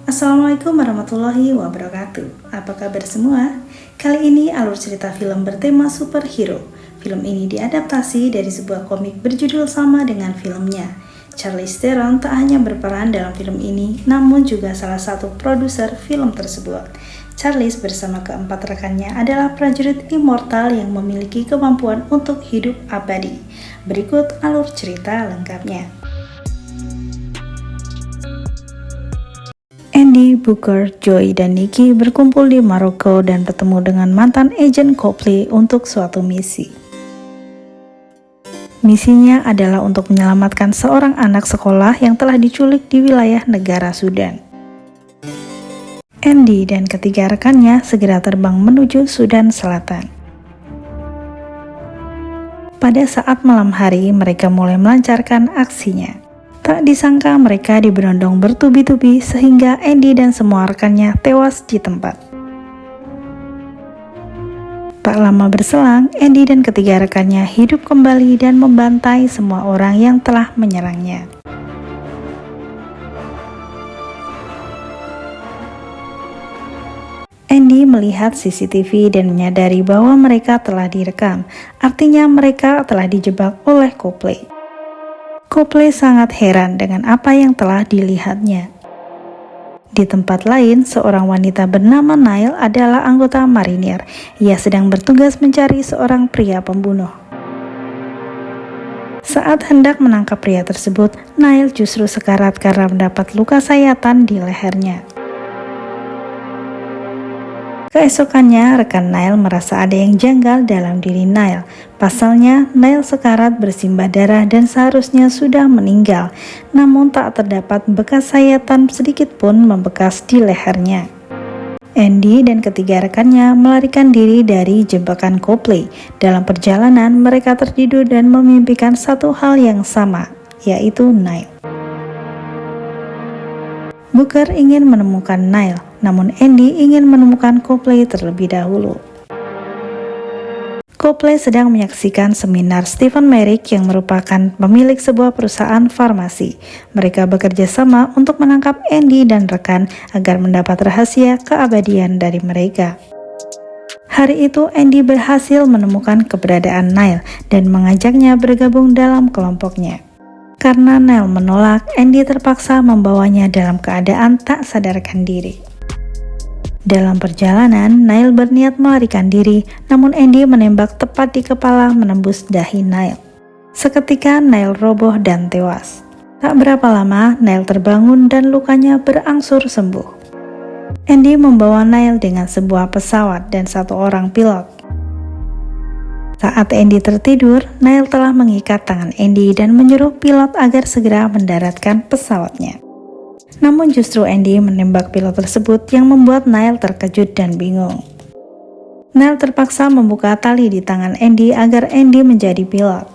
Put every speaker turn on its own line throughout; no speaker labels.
Assalamualaikum warahmatullahi wabarakatuh. Apa kabar semua? Kali ini alur cerita film bertema superhero. Film ini diadaptasi dari sebuah komik berjudul sama dengan filmnya. Charlize Theron tak hanya berperan dalam film ini, namun juga salah satu produser film tersebut. Charlize bersama keempat rekannya adalah prajurit immortal yang memiliki kemampuan untuk hidup abadi. Berikut alur cerita lengkapnya. Andy, Booker, Joey, dan Nikki berkumpul di Maroko dan bertemu dengan mantan agen Copley untuk suatu misi. Misinya adalah untuk menyelamatkan seorang anak sekolah yang telah diculik di wilayah negara Sudan. Andy dan ketiga rekannya segera terbang menuju Sudan Selatan. Pada saat malam hari, mereka mulai melancarkan aksinya. Tak disangka mereka diberondong bertubi-tubi sehingga Andy dan semua rekannya tewas di tempat. Tak lama berselang, Andy dan ketiga rekannya hidup kembali dan membantai semua orang yang telah menyerangnya. Andy melihat CCTV dan menyadari bahwa mereka telah direkam, artinya mereka telah dijebak oleh Copley. Copley sangat heran dengan apa yang telah dilihatnya. Di tempat lain, seorang wanita bernama Nile adalah anggota marinir. Ia sedang bertugas mencari seorang pria pembunuh. Saat hendak menangkap pria tersebut, Nile justru sekarat karena mendapat luka sayatan di lehernya. Keesokannya, rekan Nile merasa ada yang janggal dalam diri Nile. Pasalnya, Nile sekarat bersimbah darah dan seharusnya sudah meninggal, namun tak terdapat bekas sayatan sedikit pun membekas di lehernya. Andy dan ketiga rekannya melarikan diri dari jebakan Copley. Dalam perjalanan, mereka tertidur dan memimpikan satu hal yang sama, yaitu Nile. Booker ingin menemukan Nile, namun Andy ingin menemukan Copley terlebih dahulu. Copley sedang menyaksikan seminar Stephen Merrick yang merupakan pemilik sebuah perusahaan farmasi. Mereka bekerja sama untuk menangkap Andy dan rekan agar mendapat rahasia keabadian dari mereka. Hari itu Andy berhasil menemukan keberadaan Nile dan mengajaknya bergabung dalam kelompoknya. Karena Nile menolak, Andy terpaksa membawanya dalam keadaan tak sadarkan diri. Dalam perjalanan, Nile berniat melarikan diri, namun Andy menembak tepat di kepala menembus dahi Nile. Seketika Nile roboh dan tewas. Tak berapa lama, Nile terbangun dan lukanya berangsur sembuh. Andy membawa Nile dengan sebuah pesawat dan satu orang pilot. Saat Andy tertidur, Nile telah mengikat tangan Andy dan menyuruh pilot agar segera mendaratkan pesawatnya. Namun justru Andy menembak pilot tersebut yang membuat Nile terkejut dan bingung. Nile terpaksa membuka tali di tangan Andy agar Andy menjadi pilot.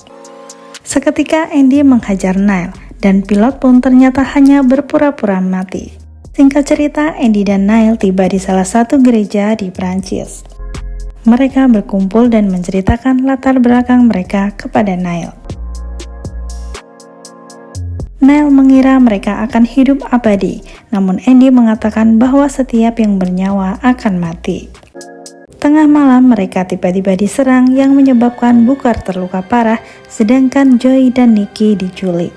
Seketika Andy menghajar Nile dan pilot pun ternyata hanya berpura-pura mati. Singkat cerita, Andy dan Nile tiba di salah satu gereja di Prancis. Mereka berkumpul dan menceritakan latar belakang mereka kepada Nile. Nile mengira mereka akan hidup abadi, namun Andy mengatakan bahwa setiap yang bernyawa akan mati. Tengah malam mereka tiba-tiba diserang yang menyebabkan Booker terluka parah, sedangkan Joey dan Nikki diculik.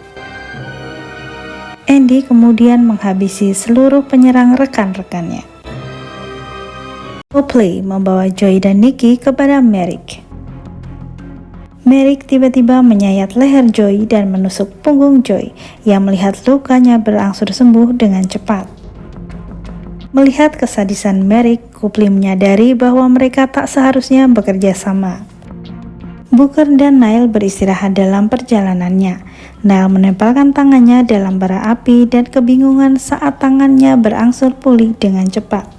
Andy kemudian menghabisi seluruh penyerang rekan-rekannya. Copley membawa Joey dan Nikki kepada Merrick. Merrick tiba-tiba menyayat leher Joey dan menusuk punggung Joey. Ia melihat lukanya berangsur sembuh dengan cepat. Melihat kesadisan Merrick, Copley menyadari bahwa mereka tak seharusnya bekerja sama. Booker dan Nile beristirahat dalam perjalanannya. Nile menempelkan tangannya dalam bara api dan kebingungan saat tangannya berangsur pulih dengan cepat.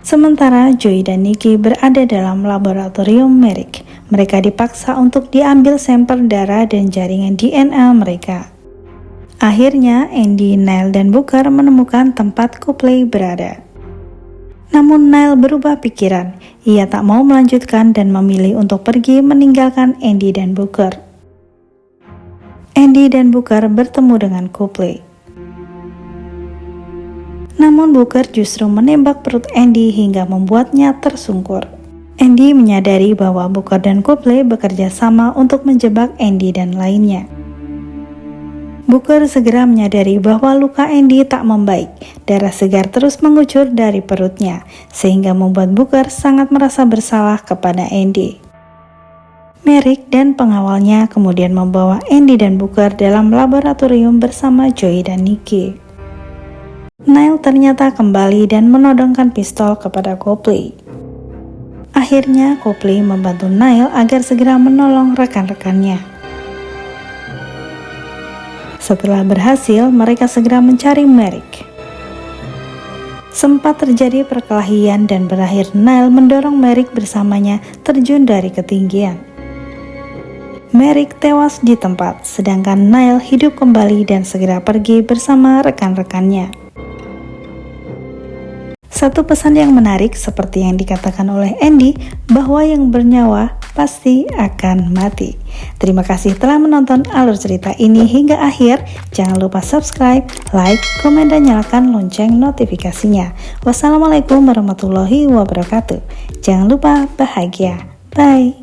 Sementara Joey dan Nikki berada dalam laboratorium Merrick. Mereka dipaksa untuk diambil sampel darah dan jaringan DNA mereka. Akhirnya Andy, Nile, dan Booker menemukan tempat Copley berada. Namun Nile berubah pikiran. Ia tak mau melanjutkan dan memilih untuk pergi meninggalkan Andy dan Booker. Andy dan Booker bertemu dengan Copley. Namun Namun Booker justru menembak perut Andy hingga membuatnya tersungkur. Andy menyadari bahwa Booker dan Copley bekerja sama untuk menjebak Andy dan lainnya. Booker segera menyadari bahwa luka Andy tak membaik. Darah segar terus mengucur dari perutnya, sehingga membuat Booker sangat merasa bersalah kepada Andy. Merrick dan pengawalnya kemudian membawa Andy dan Booker dalam laboratorium bersama Joey dan Nikki. Niall ternyata kembali dan menodongkan pistol kepada Copley. Akhirnya Copley membantu Niall agar segera menolong rekan-rekannya. Setelah berhasil, mereka segera mencari Merrick. Sempat terjadi perkelahian dan berakhir Niall mendorong Merrick bersamanya terjun dari ketinggian. Merrick tewas di tempat, sedangkan Niall hidup kembali dan segera pergi bersama rekan-rekannya. Satu pesan yang menarik seperti yang dikatakan oleh Andy, bahwa yang bernyawa pasti akan mati. Terima kasih telah menonton alur cerita ini hingga akhir. Jangan lupa subscribe, like, komen, dan nyalakan lonceng notifikasinya. Wassalamualaikum warahmatullahi wabarakatuh. Jangan lupa bahagia. Bye.